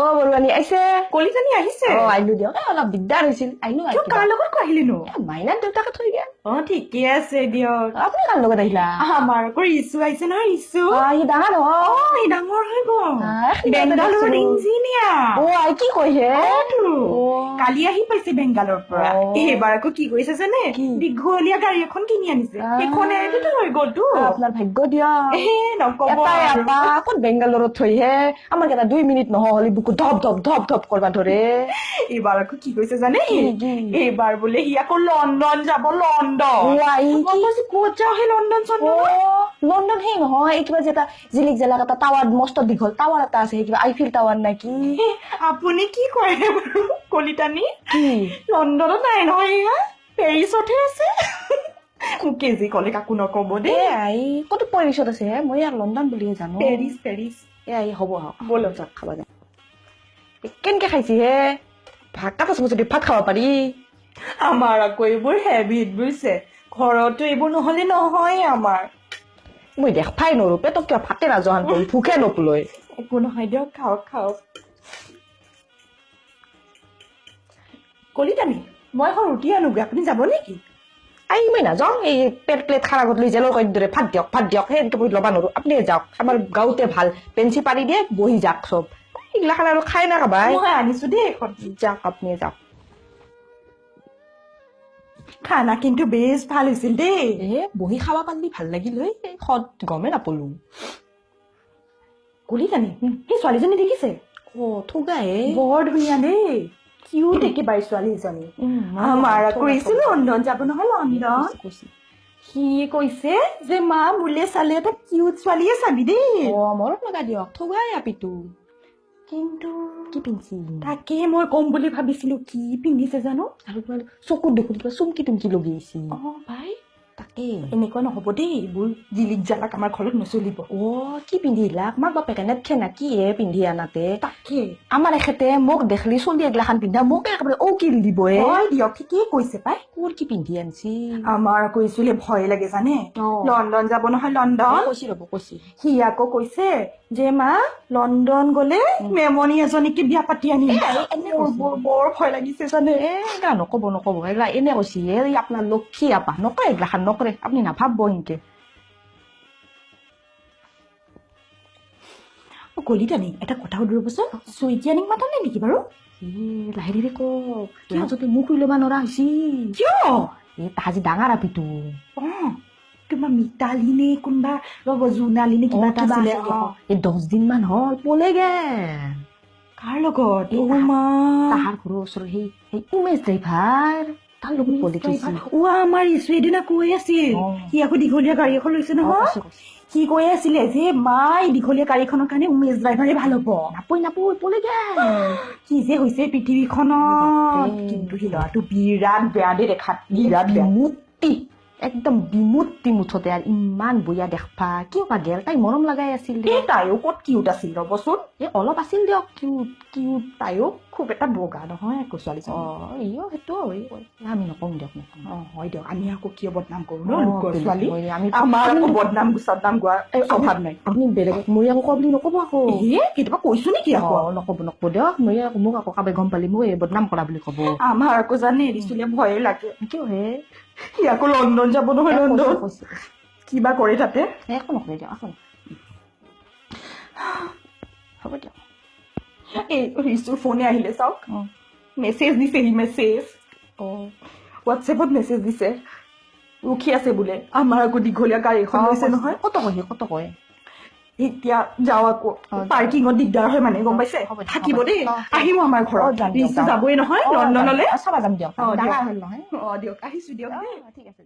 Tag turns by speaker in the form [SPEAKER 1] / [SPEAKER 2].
[SPEAKER 1] অ বৰুৱানী আহিছে
[SPEAKER 2] কলিজানী আহিছে
[SPEAKER 1] অ আহিলো দিয়ক অলপ দিগদাৰ হৈছিল আহিলো
[SPEAKER 2] কিয় কাৰ লগত আহিলিনো
[SPEAKER 1] মাইনাৰ দেউতাকে থৈ গেল
[SPEAKER 2] ঠিকে আছে দিয়ক
[SPEAKER 1] আপুনি কাৰ লগত আহিলা
[SPEAKER 2] আমাৰ আকৌ ৰিচু আহিছে নহয় ৰিচু
[SPEAKER 1] সি ডাঙৰ
[SPEAKER 2] সি ডাঙৰ হৈ গ'ল বেংগালুৰুত ইঞ্জিনিয়াৰ
[SPEAKER 1] আই কি কৈছে
[SPEAKER 2] কালি আহি পাইছে বেংগালোৰৰ পৰা এইবাৰ আকৌ কি কৰিছে জানে দীঘলীয়া গাড়ী এখন কিনি আনিছে সেইখনে হৈ গ'লতো
[SPEAKER 1] আপোনাৰ ভাগ্য দিয়ক
[SPEAKER 2] নকব
[SPEAKER 1] ক'ত বেংগালুৰুত থৈহে আমাৰ কেইটা 2 মিনিট নহ'লে বুকু ধপ ধপ ধপ ধপ কৰবা ধৰে
[SPEAKER 2] এইবাৰ আকৌ কি কৈছে জানে এইবাৰ বোলে সি আকৌ লণ্ডন যাব লণ্ডন ক'ত যাওঁ সেই লণ্ডন
[SPEAKER 1] লণ্ডন সেই নহয় এই কিবা যে এটা জিলিক জেলাক এটা টাৱাৰ মস্ত দীঘল টাৱাৰ এটা আছে কিবা আইফিল টাৱাৰ নেকি
[SPEAKER 2] আপুনি কি কৰে বাৰু কলিতানী লণ্ডনত নাই নহয় এয়া পেৰিছতহে আছে মোক কেজি কলে কাকো নকব দেই
[SPEAKER 1] ক'তো পেৰিছত আছে মই ইয়াক লণ্ডন বুলিয়ে জানো
[SPEAKER 2] পেৰিছ
[SPEAKER 1] হ'ব ব'ল যাক খাব যাম কেনেকে খাইছি হে ভাত কাটা যদি ভাত খাব পাৰি
[SPEAKER 2] আমাৰ আকৌ এইবোৰ হেবিট বুজিছে ঘৰতো এইবোৰ নহলে নহয় আমাৰ
[SPEAKER 1] মই দেখাই নৰো পেটক কিয় ভাতে নাযোৱান কৰি ভোকে নপলৈ
[SPEAKER 2] একো নহয় দিয়ক খাওক কলিতানী মই এখন ৰুটি আনোগৈ আপুনি যাব নেকি
[SPEAKER 1] মই নাযাওঁ এই প্লেট খাৰ আগত লৈ জেলৰ কৰি দৰে ভাত দিয়ক সেই এনেকে বহি ল'বা নোৱাৰো আপুনি যাওক আমাৰ গাঁৱতে ভাল পেঞ্চি পাৰি দিয়ে বহি যাক চব এইগিলা খান আৰু খাই নাখাবাই
[SPEAKER 2] মই আনিছো দেই এখন
[SPEAKER 1] যাওক আপুনি যাওক
[SPEAKER 2] খানা কিন্তু বেছ ভাল হৈছিল দেই
[SPEAKER 1] বহি খাব পাৰিলি ভাল লাগিল সদ গমে নাপলো
[SPEAKER 2] কলিতানী সেই ছোৱালীজনী দেখিছে
[SPEAKER 1] থগাহে
[SPEAKER 2] বৰ ধুনীয়া দেই কিউট একেবাৰে ছোৱালীজনী আমাৰ আকৌ লণ্ডন যাব নহয় লণ্ডন সি কৈছে যে মা মোলে চালে এটা কিউট ছোৱালীয়ে চাবি দেই
[SPEAKER 1] মনত লগা দিয়ক থগাই আপিটো
[SPEAKER 2] কিন্তু
[SPEAKER 1] কি পিন্ধিছি
[SPEAKER 2] তাকে মই কম বুলি ভাবিছিলো কি পিন্ধিছে জানো
[SPEAKER 1] আৰু চকুত দেখোন কিবা চুমকি তুমকি লগাইছি
[SPEAKER 2] ভাই
[SPEAKER 1] তাকে
[SPEAKER 2] এনেকুৱা নহব দেই এইবোৰ জিলিক জালাক আমাৰ ঘৰত নচলিব
[SPEAKER 1] কি পিন্ধিলা মাক বাপেকে নেথে না কি হে পিন্ধি আনাতে
[SPEAKER 2] তাকে
[SPEAKER 1] আমাৰ এখেতে মোক দেখলি চলি এগিলাখান পিন্ধা মোক একেবাৰে কিল দিব
[SPEAKER 2] দিয়ক ঠিকেই কৈছে পাই
[SPEAKER 1] কোৰ কি পিন্ধি আনছি
[SPEAKER 2] আমাৰ কৈছিলে ভয় লাগে জানে লণ্ডন যাব নহয় লণ্ডন
[SPEAKER 1] কৈছি
[SPEAKER 2] সি আকৌ কৈছে যে মা লণ্ডন গলে মেমনি এজনীকে বিয়া পাতি আনিম বৰ ভয় লাগিছে জানে
[SPEAKER 1] নকব এইগিলা এনে কৈছি আপোনাৰ লক্ষী আপা নকয় এইগিলাখান নকৰে আপুনি নাভাবব এনেকে
[SPEAKER 2] কলিতানী এটা কথা সুধিবচোন চুইটিয়ানীক মাতা নাই নেকি বাৰু
[SPEAKER 1] লাহে ধীৰে কওক যদি মুখ ল'ব নোৱাৰা হৈছি
[SPEAKER 2] কিয়
[SPEAKER 1] তাজি ডাঙৰ আপিটো
[SPEAKER 2] কিবা মিতালী নে কোনোবা জোনালী নে কিবা এটা আছিলে
[SPEAKER 1] 10 দিন মান হ'ল পলে গে
[SPEAKER 2] কাৰ লগত
[SPEAKER 1] তাহাৰ ঘৰৰ ওচৰৰ সেই উমেশ ড্ৰাইভাৰ তাৰ লগত পলে
[SPEAKER 2] আমাৰ ইছু এদিনা কৈ আছিল সি আকৌ দীঘলীয়া গাড়ী এখন লৈছে নহয় সি কৈ আছিলে যে মাই দীঘলীয়া গাড়ীখনৰ কাৰণে উমেশ ড্ৰাইভাৰে ভাল হব
[SPEAKER 1] নাপই পলে গে
[SPEAKER 2] কি যে হৈছে পৃথিৱীখনত কিন্তু সি ল'ৰাটো বিৰাট বেয়া দে দেখাত বিৰাট
[SPEAKER 1] বিমূৰ্তি একদম বিমূৰ্তি মুঠতে আৰু ইমান বঢ়িয়া দেখবা কিয় বা গেল তাই মৰম লগাই আছিল
[SPEAKER 2] তাইও ক'ত কিউট আছিল ৰবচোন
[SPEAKER 1] অলপ আছিল দিয়ক কিউট
[SPEAKER 2] তাইও খুব এটা বগা নহয় আকৌ ছোৱালীজন
[SPEAKER 1] সেইটো আমি নকওঁ দিয়ক
[SPEAKER 2] হয় দিয়ক আমি আকৌ কিয় বদনাম কৰো ন লোকৰ ছোৱালী আমাৰ আকৌ বদনাম চদনাম গোৱাৰ অভাৱ নাই
[SPEAKER 1] আপুনি বেলেগক মই আকৌ কোৱা বুলি নকব আকৌ
[SPEAKER 2] কেতিয়াবা কৈছো নেকি আকৌ
[SPEAKER 1] নকব দিয়ক মই আকৌ মোক আকৌ কাবাই গম পালি মই বদনাম কৰা বুলি কব
[SPEAKER 2] আমাৰ আকৌ জানে দিছিলে ভয়ে লাগে
[SPEAKER 1] কিয় হে
[SPEAKER 2] সি আকৌ লণ্ডন যাব নহয় লণ্ডন কিবা কৰে তাতে
[SPEAKER 1] একো নকৰে দিয়ক আকৌ হ'ব দিয়ক
[SPEAKER 2] এই ৰিচুৰ ফোনে আহিলে চাওক মেছেজ দিছে সি মেছেজ হোৱাটছএপত মেছেজ দিছে ৰখি আছে বোলে আমাৰ আকৌ দীঘলীয়া গাড়ী এখন লৈছে নহয়
[SPEAKER 1] কত কয়
[SPEAKER 2] এতিয়া যাওঁ আকৌ পাৰ্কিঙত দিগদাৰ হয় মানে গম পাইছে থাকিব দেই আহিব আমাৰ ঘৰত ৰিচু যাবই নহয় লণ্ডনলৈ
[SPEAKER 1] চাবা যাম দিয়ক
[SPEAKER 2] দিয়ক আহিছো দিয়ক
[SPEAKER 1] ঠিক আছে